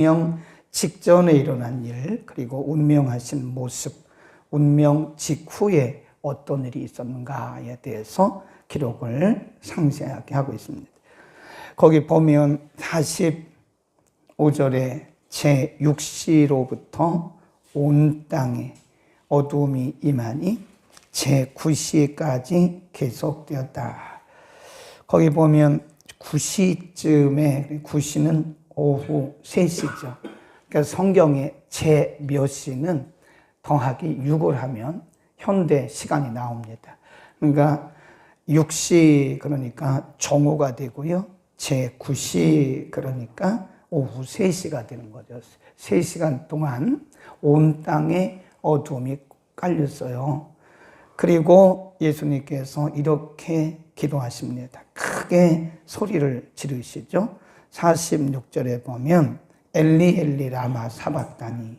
운명 직전에 일어난 일, 그리고 운명하신 모습, 운명 직후에 어떤 일이 있었는가에 대해서 기록을 상세하게 하고 있습니다. 거기 보면 45절에 제6시로부터 온 땅에 어두움이 임하니 제9시까지 계속되었다. 거기 보면 9시쯤에, 9시는 오후 3시죠. 그러니까 성경에 제 몇 시는 더하기 6을 하면 현대 시간이 나옵니다. 그러니까 6시 그러니까 정오가 되고요. 제 9시 그러니까 오후 3시가 되는 거죠. 3시간 동안 온 땅에 어두움이 깔렸어요. 그리고 예수님께서 이렇게 기도하십니다. 크게 소리를 지르시죠. 46절에 보면 엘리 엘리 라마 사박다니,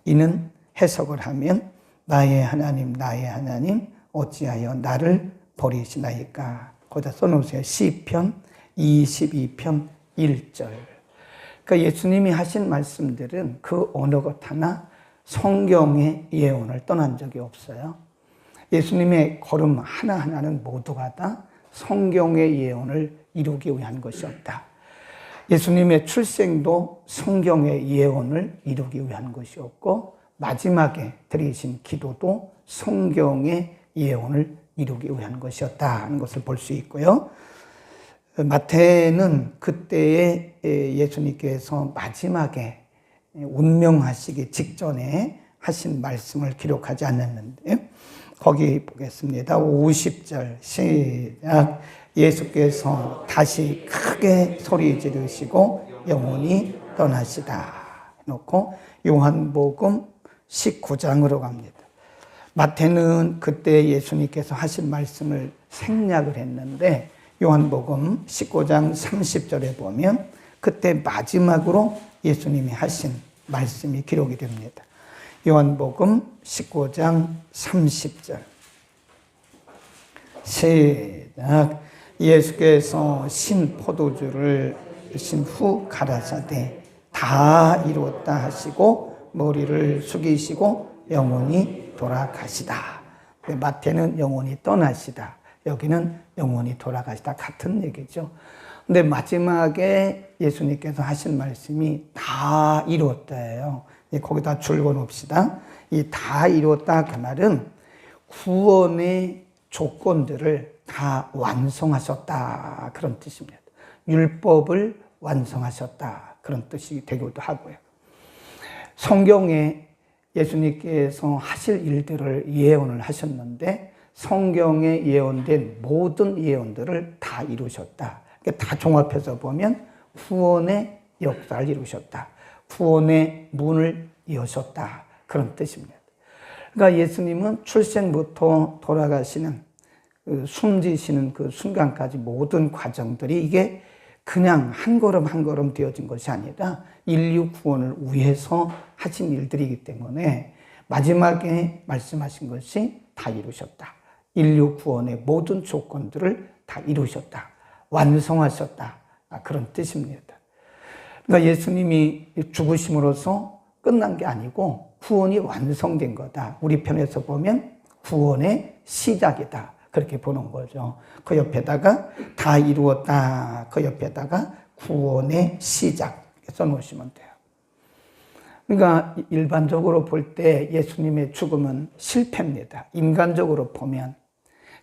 이는 해석을 하면 나의 하나님 나의 하나님 어찌하여 나를 버리시나이까. 거기다 써놓으세요. 시편 22편 1절. 그러니까 예수님이 하신 말씀들은 그 어느 것 하나 성경의 예언을 떠난 적이 없어요. 예수님의 걸음 하나하나는 모두가 다 성경의 예언을 이루기 위한 것이었다. 예수님의 출생도 성경의 예언을 이루기 위한 것이었고, 마지막에 드리신 기도도 성경의 예언을 이루기 위한 것이었다는 것을 볼 수 있고요. 마태는 그때에 예수님께서 마지막에 운명하시기 직전에 하신 말씀을 기록하지 않았는데, 거기 보겠습니다. 50절 시작. 예수께서 다시 크게 소리 지르시고 영원히 떠나시다 놓고 요한복음 19장으로 갑니다. 마태는 그때 예수님께서 하신 말씀을 생략을 했는데, 요한복음 19장 30절에 보면 그때 마지막으로 예수님이 하신 말씀이 기록이 됩니다. 요한복음 19장 30절 시작. 예수께서 신 포도주를 신 후 가라사대 다 이루었다 하시고 머리를 숙이시고 영원히 돌아가시다. 마태는 영원히 떠나시다, 여기는 영원히 돌아가시다, 같은 얘기죠. 근데 마지막에 예수님께서 하신 말씀이 다 이루었다예요. 거기다 줄거 놓읍시다. 이 다 이루었다 그 말은 구원의 조건들을 다 완성하셨다, 그런 뜻입니다. 율법을 완성하셨다, 그런 뜻이 되기도 하고요. 성경에 예수님께서 하실 일들을 예언을 하셨는데 성경에 예언된 모든 예언들을 다 이루셨다. 다 종합해서 보면 구원의 역사를 이루셨다, 구원의 문을 여셨다, 그런 뜻입니다. 그러니까 예수님은 출생부터 돌아가시는 숨지시는 그 순간까지 모든 과정들이 이게 그냥 한 걸음 한 걸음 되어진 것이 아니라 인류 구원을 위해서 하신 일들이기 때문에 마지막에 말씀하신 것이 다 이루셨다, 인류 구원의 모든 조건들을 다 이루셨다, 완성하셨다, 그런 뜻입니다. 그러니까 예수님이 죽으심으로써 끝난 게 아니고 구원이 완성된 거다. 우리 편에서 보면 구원의 시작이다, 그렇게 보는 거죠. 그 옆에다가 다 이루었다, 그 옆에다가 구원의 시작 써놓으시면 돼요. 그러니까 일반적으로 볼 때 예수님의 죽음은 실패입니다. 인간적으로 보면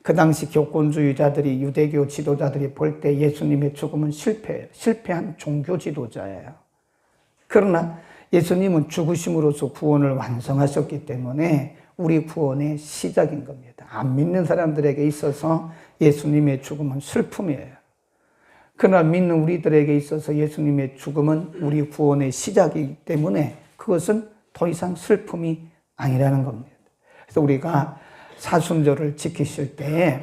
그 당시 교권주의자들이, 유대교 지도자들이 볼 때 예수님의 죽음은 실패예요. 실패한 종교 지도자예요. 그러나 예수님은 죽으심으로써 구원을 완성하셨기 때문에 우리 구원의 시작인 겁니다. 안 믿는 사람들에게 있어서 예수님의 죽음은 슬픔이에요. 그러나 믿는 우리들에게 있어서 예수님의 죽음은 우리 구원의 시작이기 때문에 그것은 더 이상 슬픔이 아니라는 겁니다. 그래서 우리가 사순절을 지키실 때에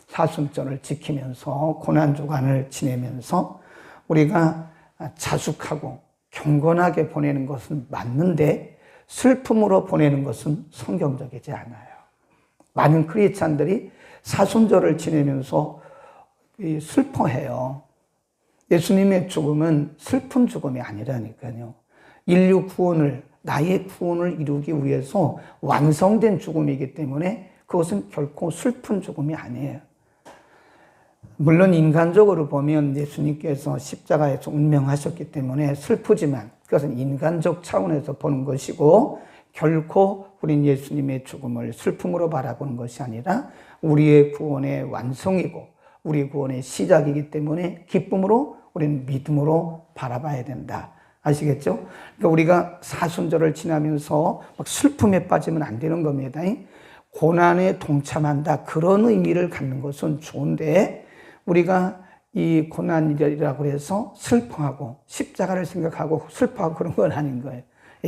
사순절을 지키면서 고난주간을 지내면서 우리가 자숙하고 경건하게 보내는 것은 맞는데 슬픔으로 보내는 것은 성경적이지 않아요. 많은 크리스찬들이 사순절을 지내면서 슬퍼해요. 예수님의 죽음은 슬픈 죽음이 아니라니까요. 인류 구원을, 나의 구원을 이루기 위해서 완성된 죽음이기 때문에 그것은 결코 슬픈 죽음이 아니에요. 물론 인간적으로 보면 예수님께서 십자가에서 운명하셨기 때문에 슬프지만 그것은 인간적 차원에서 보는 것이고, 결코 우린 예수님의 죽음을 슬픔으로 바라보는 것이 아니라 우리의 구원의 완성이고 우리 구원의 시작이기 때문에 기쁨으로, 우리는 믿음으로 바라봐야 된다. 아시겠죠? 그러니까 우리가 사순절을 지나면서 막 슬픔에 빠지면 안 되는 겁니다. 고난에 동참한다, 그런 의미를 갖는 것은 좋은데, 우리가 이 고난이라고 해서 슬퍼하고 십자가를 생각하고 슬퍼하고 그런 건 아닌 거예요.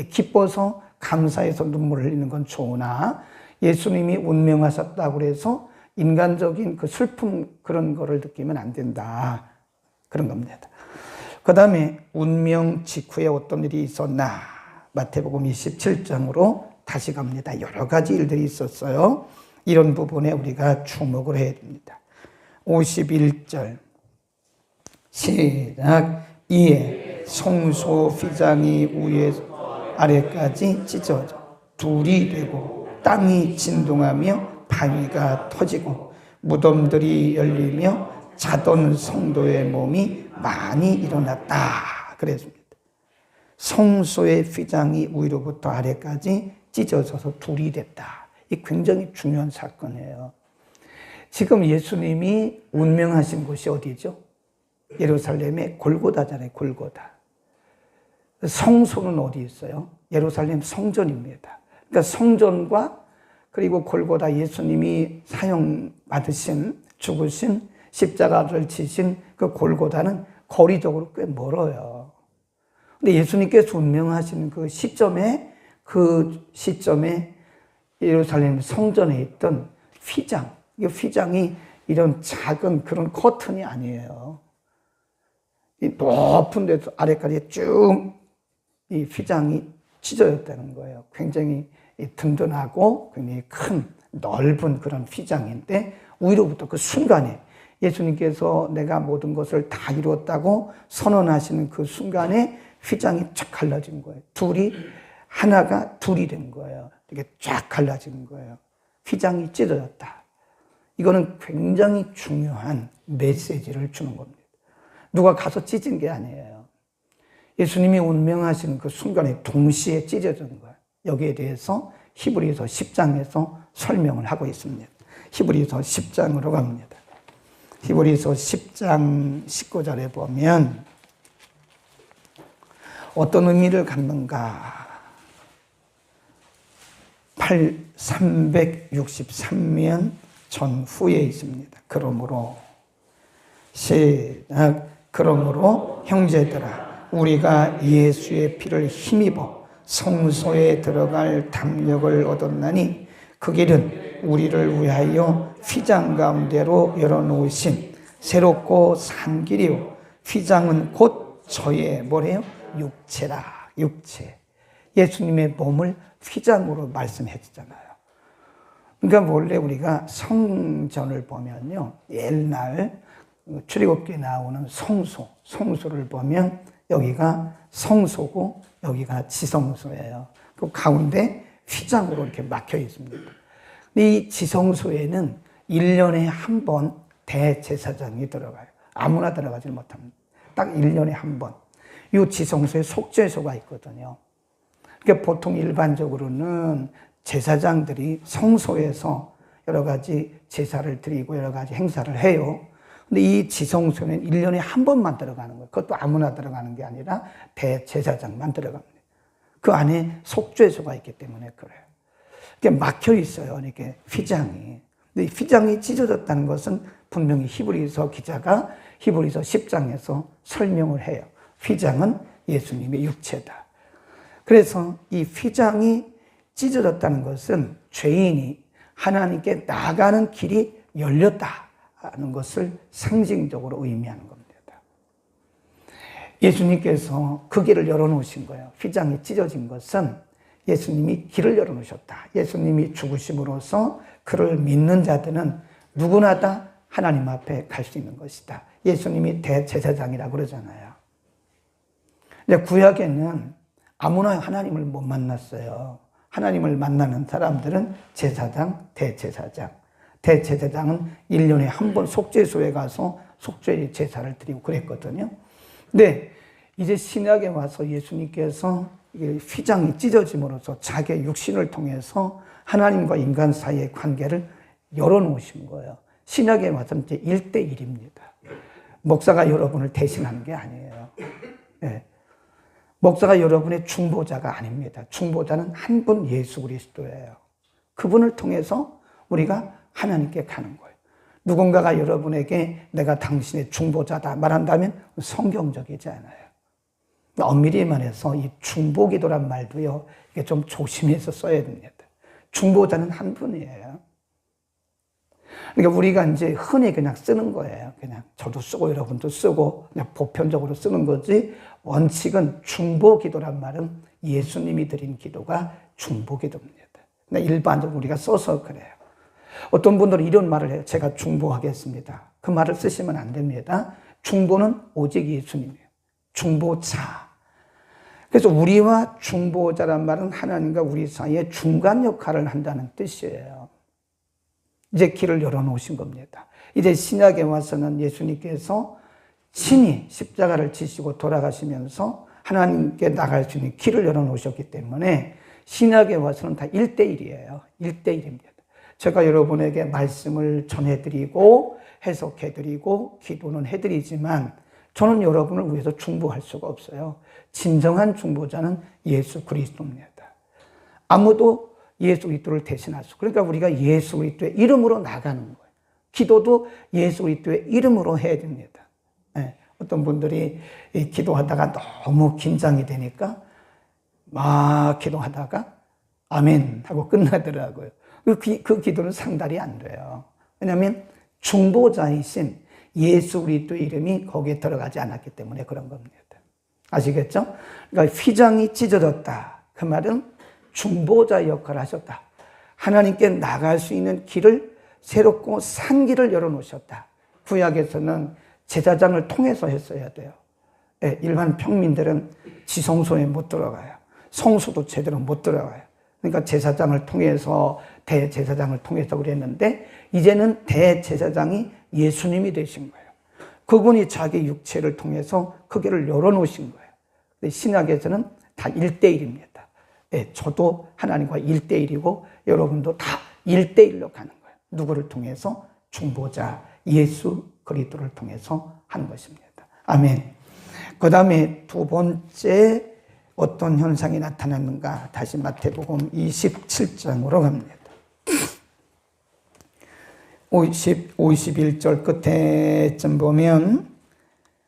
기뻐서 감사해서 눈물을 흘리는 건 좋으나, 예수님이 운명하셨다고 해서 인간적인 그 슬픔, 그런 거를 느끼면 안 된다, 그런 겁니다. 그 다음에 운명 직후에 어떤 일이 있었나, 마태복음 27장으로 다시 갑니다. 여러 가지 일들이 있었어요. 이런 부분에 우리가 주목을 해야 됩니다. 51절 시작. 이에 성소 휘장이 위에 아래까지 찢어져 둘이 되고 땅이 진동하며 바위가 터지고 무덤들이 열리며 자던 성도의 몸이 많이 일어났다, 그랬습니다. 성소의 휘장이 위로부터 아래까지 찢어져서 둘이 됐다. 이 굉장히 중요한 사건이에요. 지금 예수님이 운명하신 곳이 어디죠? 예루살렘의 골고다잖아요. 골고다. 성소는 어디 있어요? 예루살렘 성전입니다. 그러니까 성전과 그리고 골고다, 예수님이 사형받으신, 죽으신, 십자가를 지신 그 골고다는 거리적으로 꽤 멀어요. 근데 예수님께서 운명하신 그 시점에 예루살렘 성전에 있던 휘장, 이 휘장이 이런 작은 그런 커튼이 아니에요. 이 높은 데서 아래까지 쭉 이 휘장이 찢어졌다는 거예요. 굉장히 든든하고 굉장히 큰 넓은 그런 휘장인데, 위로부터 그 순간에 예수님께서 내가 모든 것을 다 이루었다고 선언하시는 그 순간에 휘장이 쫙 갈라진 거예요. 하나가 둘이 된 거예요. 이렇게 쫙 갈라진 거예요. 휘장이 찢어졌다. 이거는 굉장히 중요한 메시지를 주는 겁니다. 누가 가서 찢은 게 아니에요. 예수님이 운명하시는 그 순간에 동시에 찢어진 거예요. 여기에 대해서 히브리서 10장에서 설명을 하고 있습니다. 히브리서 10장으로 갑니다. 히브리서 10장 19절에 보면 어떤 의미를 갖는가. 363년 전후에 있습니다. 그러므로 형제들아, 우리가 예수의 피를 힘입어 성소에 들어갈 담력을 얻었나니 그 길은 우리를 위하여 휘장 가운데로 열어놓으신 새롭고 산 길이요, 휘장은 곧 저의 뭐래요? 육체라. 육체. 예수님의 몸을 휘장으로 말씀해 주잖아요. 그러니까 원래 우리가 성전을 보면요, 옛날 출애굽기에 나오는 성소를 보면 여기가 성소고 여기가 지성소예요. 그 가운데 휘장으로 이렇게 막혀 있습니다. 이 지성소에는 1년에 한 번 대제사장이 들어가요. 아무나 들어가지 못합니다. 딱 1년에 한 번. 이 지성소에 속죄소가 있거든요. 그러니까 보통 일반적으로는 제사장들이 성소에서 여러 가지 제사를 드리고 여러 가지 행사를 해요. 근데 이 지성소는 1년에 한 번만 들어가는 거예요. 그것도 아무나 들어가는 게 아니라 대제사장만 들어갑니다. 그 안에 속죄소가 있기 때문에 그래요. 이렇게 막혀 있어요. 이렇게 휘장이. 근데 휘장이 찢어졌다는 것은 분명히 히브리서 기자가 히브리서 10장에서 설명을 해요. 휘장은 예수님의 육체다. 그래서 이 휘장이 찢어졌다는 것은 죄인이 하나님께 나가는 길이 열렸다는 것을 상징적으로 의미하는 겁니다. 예수님께서 그 길을 열어놓으신 거예요. 휘장이 찢어진 것은 예수님이 길을 열어놓으셨다. 예수님이 죽으심으로써 그를 믿는 자들은 누구나 다 하나님 앞에 갈 수 있는 것이다. 예수님이 대제사장이라고 그러잖아요. 근데 구약에는 아무나 하나님을 못 만났어요. 하나님을 만나는 사람들은 제사장, 대제사장. 대제사장은 1년에 한 번 속죄소에 가서 속죄 제사를 드리고 그랬거든요. 근데 이제 신약에 와서 예수님께서 휘장이 찢어짐으로써 자기의 육신을 통해서 하나님과 인간 사이의 관계를 열어놓으신 거예요. 신약에 와서 이제 1대1입니다. 목사가 여러분을 대신하는 게 아니에요. 네. 목사가 여러분의 중보자가 아닙니다. 중보자는 한 분 예수 그리스도예요. 그분을 통해서 우리가 하나님께 가는 거예요. 누군가가 여러분에게 내가 당신의 중보자다 말한다면 성경적이지 않아요. 엄밀히 말해서 이 중보기도란 말도요, 이게 좀 조심해서 써야 됩니다. 중보자는 한 분이에요. 그러니까 우리가 이제 흔히 그냥 쓰는 거예요. 그냥 저도 쓰고 여러분도 쓰고 그냥 보편적으로 쓰는 거지, 원칙은 중보기도란 말은 예수님이 드린 기도가 중보기도입니다. 근데 일반적으로 우리가 써서 그래요. 어떤 분들은 이런 말을 해요. 제가 중보하겠습니다. 그 말을 쓰시면 안 됩니다. 중보는 오직 예수님이에요. 중보자. 그래서 우리와 중보자란 말은 하나님과 우리 사이에 중간 역할을 한다는 뜻이에요. 이제 길을 열어놓으신 겁니다. 이제 신약에 와서는 예수님께서 친히 십자가를 지시고 돌아가시면서 하나님께 나갈 수 있는 길을 열어놓으셨기 때문에 신약에 와서는 다 1대1이에요. 1대1입니다. 제가 여러분에게 말씀을 전해드리고 해석해드리고 기도는 해드리지만 저는 여러분을 위해서 중보할 수가 없어요. 진정한 중보자는 예수 그리스도입니다. 아무도 예수 그리스도를 대신할 수. 그러니까 우리가 예수 그리스도의 이름으로 나가는 거예요. 기도도 예수 그리스도의 이름으로 해야 됩니다. 네. 어떤 분들이 기도하다가 너무 긴장이 되니까 막 기도하다가 아멘 하고 끝나더라고요. 그 기도는 상달이 안 돼요. 왜냐하면 중보자이신 예수 그리스도의 이름이 거기에 들어가지 않았기 때문에 그런 겁니다. 아시겠죠? 그러니까 휘장이 찢어졌다. 그 말은 중보자 역할을 하셨다. 하나님께 나갈 수 있는 길을 새롭고 산 길을 열어놓으셨다. 구약에서는 제사장을 통해서 했어야 돼요. 네, 일반 평민들은 지성소에 못 들어가요. 성소도 제대로 못 들어가요. 그러니까 제사장을 통해서 대제사장을 통해서 그랬는데 이제는 대제사장이 예수님이 되신 거예요. 그분이 자기 육체를 통해서 그 길을 열어놓으신 거예요. 신약에서는 다 1대1입니다. 네, 저도 하나님과 1대1이고 여러분도 다 1대1로 가는 거예요. 누구를 통해서? 중보자 예수 그리스도를 통해서 하는 것입니다. 아멘. 그 다음에 두 번째 어떤 현상이 나타났는가? 다시 마태복음 27장으로 갑니다. 51절 끝에쯤 보면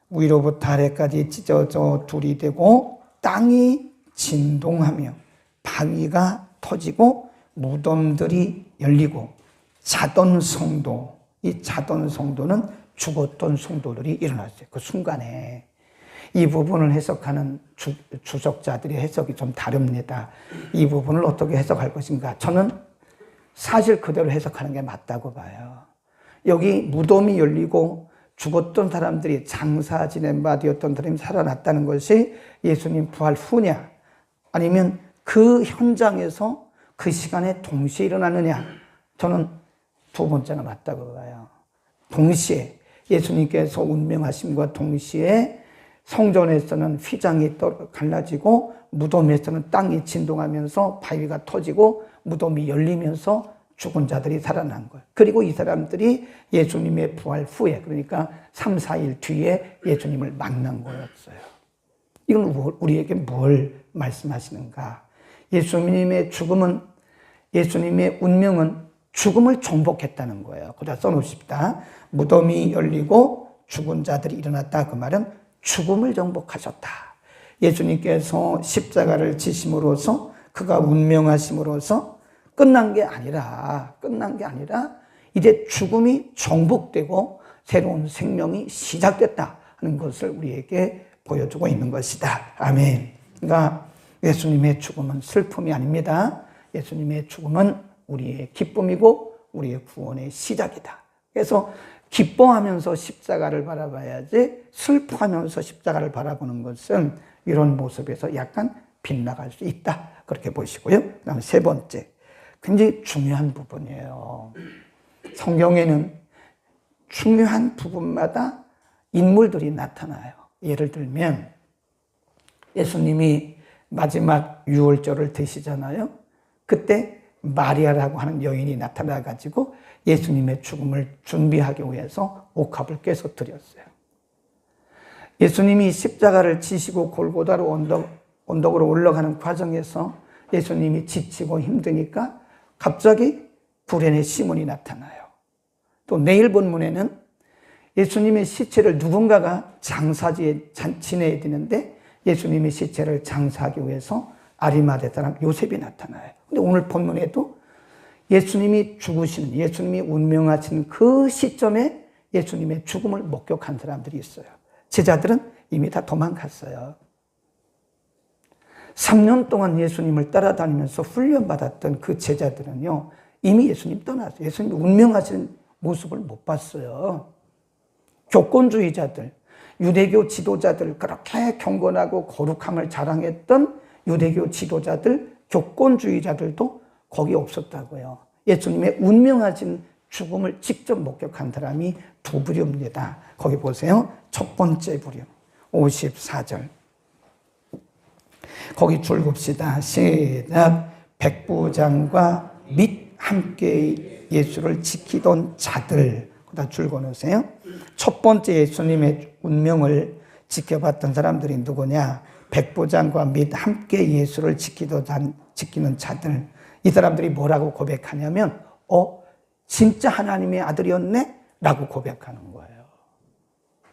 위로부터 아래까지 찢어져 둘이 되고 땅이 진동하며 바위가 터지고 무덤들이 열리고 자던 성도, 이 자던 성도는 죽었던 성도들이 일어났어요. 그 순간에. 이 부분을 해석하는 주석자들의 해석이 좀 다릅니다. 이 부분을 어떻게 해석할 것인가? 저는 사실 그대로 해석하는 게 맞다고 봐요. 여기 무덤이 열리고 죽었던 사람들이 장사 지낸 바 되었던 사람이 살아났다는 것이 예수님 부활 후냐? 아니면 그 현장에서 그 시간에 동시에 일어나느냐? 저는 두 번째가 맞다고 봐요. 동시에 예수님께서 운명하심과 동시에 성전에서는 휘장이 갈라지고 무덤에서는 땅이 진동하면서 바위가 터지고 무덤이 열리면서 죽은 자들이 살아난 거예요. 그리고 이 사람들이 예수님의 부활 후에, 그러니까 3, 4일 뒤에 예수님을 만난 거였어요. 이건 우리에게 뭘 말씀하시는가? 예수님의 죽음은, 예수님의 운명은 죽음을 정복했다는 거예요. 거기다 써놓읍시다. 무덤이 열리고 죽은 자들이 일어났다. 그 말은 죽음을 정복하셨다. 예수님께서 십자가를 지심으로써 그가 운명하심으로써 끝난 게 아니라 이제 죽음이 정복되고 새로운 생명이 시작됐다 하는 것을 우리에게 보여주고 있는 것이다. 아멘. 그러니까 예수님의 죽음은 슬픔이 아닙니다. 예수님의 죽음은 우리의 기쁨이고 우리의 구원의 시작이다. 그래서 기뻐하면서 십자가를 바라봐야지 슬퍼하면서 십자가를 바라보는 것은 이런 모습에서 약간 빗나갈 수 있다. 그렇게 보시고요. 그 다음에 세 번째, 굉장히 중요한 부분이에요. 성경에는 중요한 부분마다 인물들이 나타나요. 예를 들면 예수님이 마지막 유월절을 드시잖아요. 그때 마리아라고 하는 여인이 나타나가지고 예수님의 죽음을 준비하기 위해서 옥합을 깨서 드렸어요. 예수님이 십자가를 지시고 골고다로 언덕으로 올라가는 과정에서 예수님이 지치고 힘드니까 갑자기 구레네 시몬이 나타나요. 또 내일 본문에는 예수님의 시체를 누군가가 장사지에 지내야 되는데 예수님의 시체를 장사하기 위해서 아리마대 사람 요셉이 나타나요. 근데 오늘 본문에도 예수님이 죽으시는, 예수님이 운명하신 그 시점에 예수님의 죽음을 목격한 사람들이 있어요. 제자들은 이미 다 도망갔어요. 3년 동안 예수님을 따라다니면서 훈련받았던 그 제자들은요, 이미 예수님 떠났어요. 예수님이 운명하신 모습을 못 봤어요. 교권주의자들, 유대교 지도자들, 그렇게 경건하고 거룩함을 자랑했던 유대교 지도자들, 교권주의자들도 거기 없었다고요. 예수님의 운명하신 죽음을 직접 목격한 사람이 두 부류입니다. 거기 보세요. 첫 번째 부류, 54절. 거기 줄 봅시다. 시작. 백부장과 및 함께 예수를 지키던 자들. 다 줄 거놓으세요. 첫 번째 예수님의 운명을 지켜봤던 사람들이 누구냐? 백부장과 및 함께 예수를 지키는 자들. 이 사람들이 뭐라고 고백하냐면 진짜 하나님의 아들이었네? 라고 고백하는 거예요.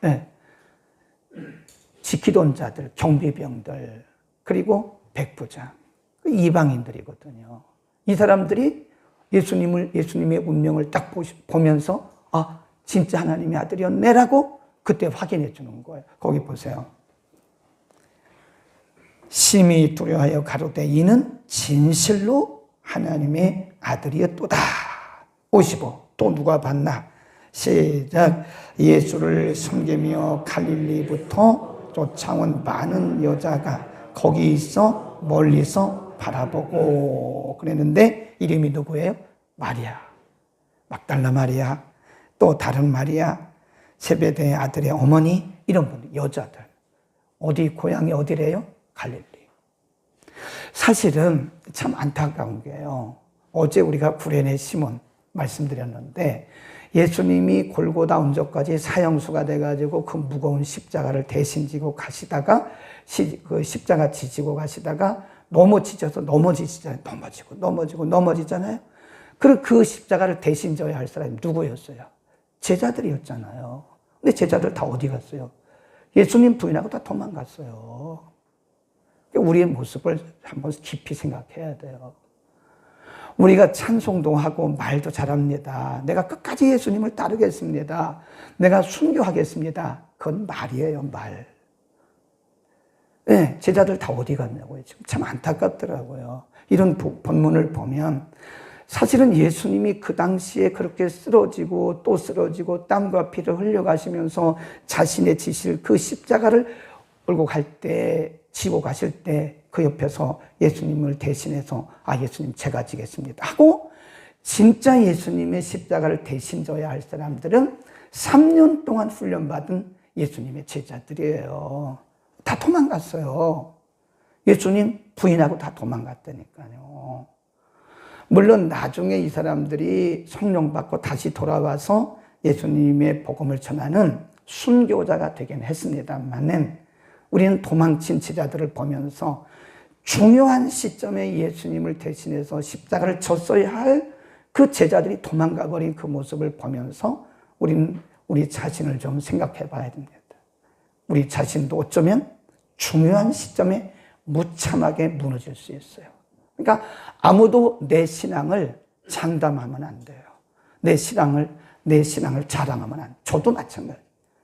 네. 지키던 자들, 경비병들, 그리고 백부장, 이방인들이거든요. 이 사람들이 예수님의 운명을 딱 보면서 진짜 하나님의 아들이었네라고 그때 확인해 주는 거예요. 거기 보세요. 심히 두려워하여 가로되 이는 진실로 하나님의 아들이었도다. 55. 또 누가 봤나? 시작. 예수를 섬기며 갈릴리부터 쫓아온 많은 여자가 거기 있어 멀리서 바라보고 그랬는데 이름이 누구예요? 마리아, 막달라 마리아, 또 다른 마리아, 세베대의 아들의 어머니, 이런 분들, 여자들. 어디 고향이 어디래요? 갈릴리. 사실은 참 안타까운 게요. 어제 우리가 구레네 시몬 말씀드렸는데 예수님이 골고다 언저까지 사형수가 돼가지고 그 무거운 십자가를 대신 지고 가시다가 그 십자가 지지고 가시다가 넘어지잖아요. 그리고 그 십자가를 대신 져야 할 사람이 누구였어요? 제자들이었잖아요. 근데 제자들 다 어디 갔어요? 예수님 부인하고 다 도망갔어요. 우리의 모습을 한번 깊이 생각해야 돼요. 우리가 찬송도 하고 말도 잘합니다. 내가 끝까지 예수님을 따르겠습니다. 내가 순교하겠습니다. 그건 말이에요, 말. 네, 제자들 다 어디 갔냐고요. 지금 참 안타깝더라고요. 이런 본문을 보면 사실은 예수님이 그 당시에 그렇게 쓰러지고 또 쓰러지고 땀과 피를 흘려가시면서 자신의 지실 그 십자가를 끌고 지고 가실 때 그 옆에서 예수님을 대신해서 예수님 제가 지겠습니다 하고 진짜 예수님의 십자가를 대신 져야 할 사람들은 3년 동안 훈련받은 예수님의 제자들이에요. 다 도망갔어요. 예수님 부인하고 다 도망갔다니까요. 물론 나중에 이 사람들이 성령 받고 다시 돌아와서 예수님의 복음을 전하는 순교자가 되긴 했습니다만은 우리는 도망친 제자들을 보면서 중요한 시점에 예수님을 대신해서 십자가를 졌어야 할 그 제자들이 도망가 버린 그 모습을 보면서 우리는 우리 자신을 좀 생각해 봐야 됩니다. 우리 자신도 어쩌면 중요한 시점에 무참하게 무너질 수 있어요. 그러니까 아무도 내 신앙을 장담하면 안 돼요. 내 신앙을 자랑하면 안 돼요. 저도 마찬가지.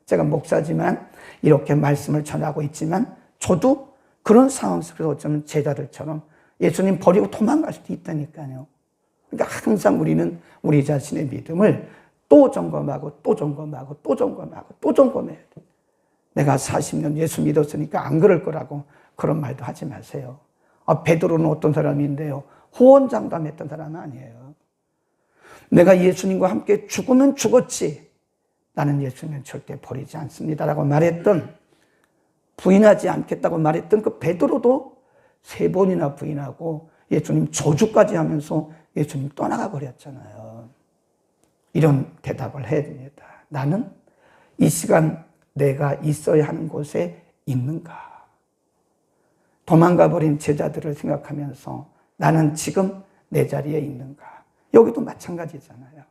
제가 목사지만 이렇게 말씀을 전하고 있지만 저도 그런 상황 속에서 어쩌면 제자들처럼 예수님 버리고 도망갈 수도 있다니까요. 그러니까 항상 우리는 우리 자신의 믿음을 또 점검하고 또 점검하고 또 점검하고 또 점검해야 돼요. 내가 40년 예수 믿었으니까 안 그럴 거라고 그런 말도 하지 마세요. 베드로는 어떤 사람인데요? 호언장담했던 사람은 아니에요. 내가 예수님과 함께 죽으면 죽었지, 나는 예수님을 절대 버리지 않습니다라고 말했던, 부인하지 않겠다고 말했던 그 베드로도 3번이나 부인하고 예수님 저주까지 하면서 예수님 떠나가 버렸잖아요. 이런 대답을 해야 됩니다. 나는 이 시간 내가 있어야 하는 곳에 있는가? 도망가 버린 제자들을 생각하면서 나는 지금 내 자리에 있는가? 여기도 마찬가지잖아요.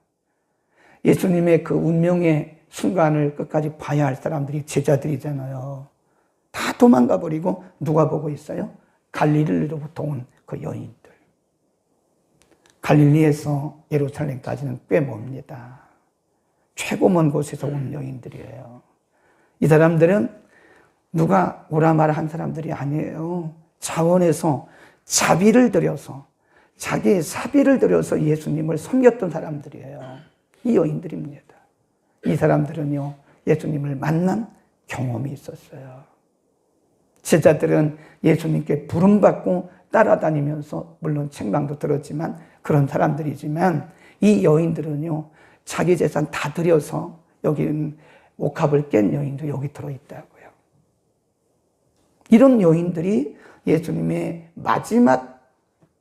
예수님의 그 운명의 순간을 끝까지 봐야 할 사람들이 제자들이잖아요. 다 도망가 버리고 누가 보고 있어요? 갈릴리로부터 온 그 여인들. 갈릴리에서 예루살렘까지는 꽤 멉니다. 최고 먼 곳에서 온 여인들이에요. 이 사람들은 누가 오라 마라 한 사람들이 아니에요. 자원해서 자비를 들여서, 자기의 사비를 들여서 예수님을 섬겼던 사람들이에요. 이 여인들입니다. 이 사람들은요, 예수님을 만난 경험이 있었어요. 제자들은 예수님께 부름받고 따라다니면서 물론 책망도 들었지만 그런 사람들이지만, 이 여인들은요, 자기 재산 다 들여서, 여기는 옥합을 깬 여인도 여기 들어있다고요. 이런 여인들이 예수님의 마지막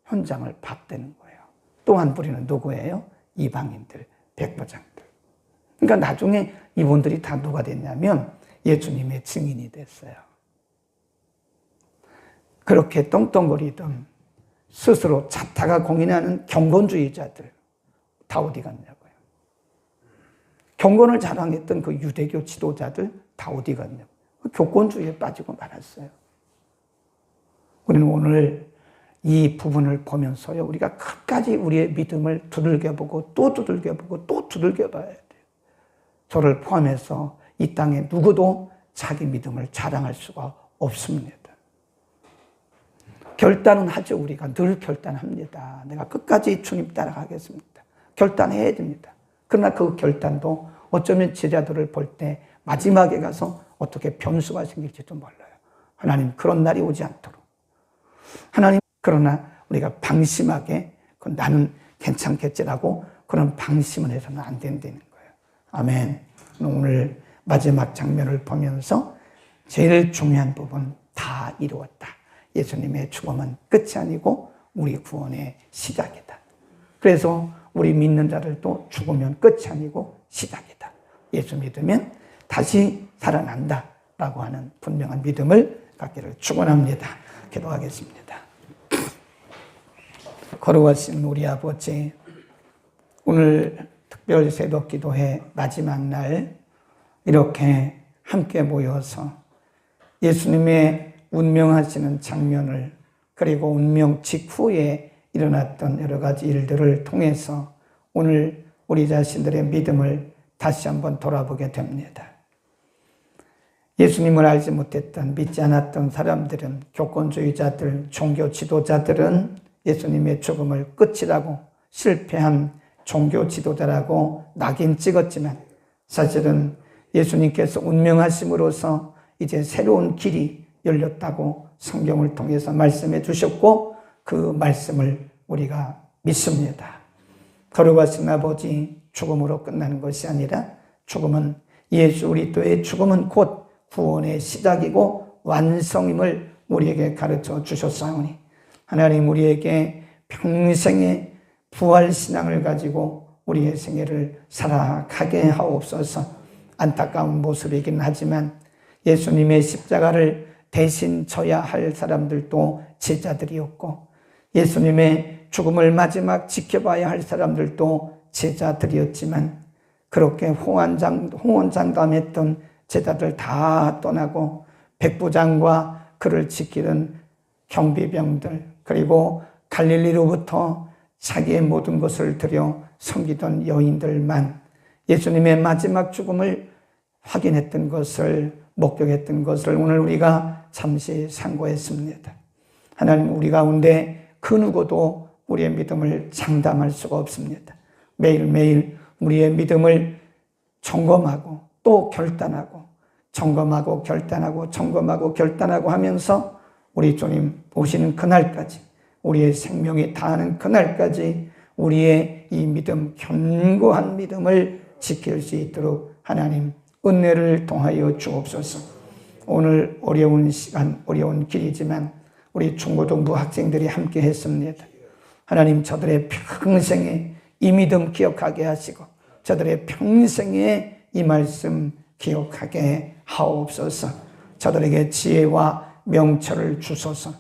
현장을 봤다는 거예요. 또 한 부류는 누구예요? 이방인들, 백부장들. 그러니까 나중에 이분들이 다 누가 됐냐면 예수님의 증인이 됐어요. 그렇게 떵떵거리던 스스로 자타가 공인하는 경건주의자들 다 어디 갔냐고요. 경건을 자랑했던 그 유대교 지도자들 다 어디 갔냐고요. 교권주의에 빠지고 말았어요. 우리는 오늘 이 부분을 보면서요, 우리가 끝까지 우리의 믿음을 두들겨보고 또 두들겨보고 또 두들겨봐야 돼요. 저를 포함해서 이 땅에 누구도 자기 믿음을 자랑할 수가 없습니다. 결단은 하죠. 우리가 늘 결단합니다. 내가 끝까지 주님 따라가겠습니다. 결단해야 됩니다. 그러나 그 결단도 어쩌면 제자들을 볼 때 마지막에 가서 어떻게 변수가 생길지도 몰라요. 하나님 그런 날이 오지 않도록. 하나님, 그러나 우리가 방심하게 나는 괜찮겠지라고 그런 방심을 해서는 안 된다는 거예요. 아멘. 오늘 마지막 장면을 보면서 제일 중요한 부분 다 이루었다. 예수님의 죽음은 끝이 아니고 우리 구원의 시작이다. 그래서 우리 믿는 자들도 죽으면 끝이 아니고 시작이다. 예수 믿으면 다시 살아난다 라고 하는 분명한 믿음을 갖기를 축원합니다. 기도하겠습니다. 거룩하신 우리 아버지, 오늘 특별 새벽 기도회 마지막 날 이렇게 함께 모여서 예수님의 운명하시는 장면을, 그리고 운명 직후에 일어났던 여러 가지 일들을 통해서 오늘 우리 자신들의 믿음을 다시 한번 돌아보게 됩니다. 예수님을 알지 못했던, 믿지 않았던 사람들은, 교권주의자들, 종교 지도자들은 예수님의 죽음을 끝이라고, 실패한 종교 지도자라고 낙인 찍었지만, 사실은 예수님께서 운명하심으로써 이제 새로운 길이 열렸다고 성경을 통해서 말씀해 주셨고, 그 말씀을 우리가 믿습니다. 거룩하신 아버지, 죽음으로 끝나는 것이 아니라 죽음은, 예수 그리스도의 죽음은 곧 구원의 시작이고 완성임을 우리에게 가르쳐 주셨사오니, 하나님 우리에게 평생의 부활신앙을 가지고 우리의 생애를 살아가게 하옵소서. 안타까운 모습이긴 하지만 예수님의 십자가를 대신 져야 할 사람들도 제자들이었고, 예수님의 죽음을 마지막 지켜봐야 할 사람들도 제자들이었지만, 그렇게 호언장담했던 제자들 다 떠나고 백부장과 그를 지키는 경비병들, 그리고 갈릴리로부터 자기의 모든 것을 들여 섬기던 여인들만 예수님의 마지막 죽음을 확인했던 것을, 목격했던 것을 오늘 우리가 잠시 상고했습니다. 하나님, 우리 가운데 그 누구도 우리의 믿음을 장담할 수가 없습니다. 매일매일 우리의 믿음을 점검하고 또 결단하고, 점검하고 결단하고 점검하고 결단하고 하면서 우리 주님 오시는 그날까지, 우리의 생명이 다하는 그날까지 우리의 이 믿음, 견고한 믿음을 지킬 수 있도록 하나님 은혜를 통하여 주옵소서. 오늘 어려운 시간, 어려운 길이지만 우리 중고등부 학생들이 함께 했습니다. 하나님, 저들의 평생에 이 믿음 기억하게 하시고 저들의 평생에 이 말씀 기억하게 하옵소서. 저들에게 지혜와 명철을 주소서.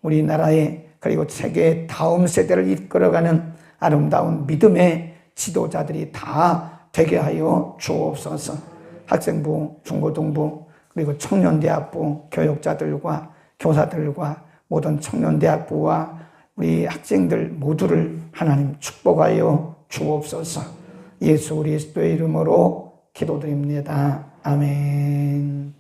우리나라의 그리고 세계의 다음 세대를 이끌어가는 아름다운 믿음의 지도자들이 다 되게 하여 주옵소서. 학생부, 중고등부, 그리고 청년대학부 교육자들과 교사들과 모든 청년대학부와 우리 학생들 모두를 하나님 축복하여 주옵소서. 예수 그리스도의 이름으로 기도드립니다. 아멘.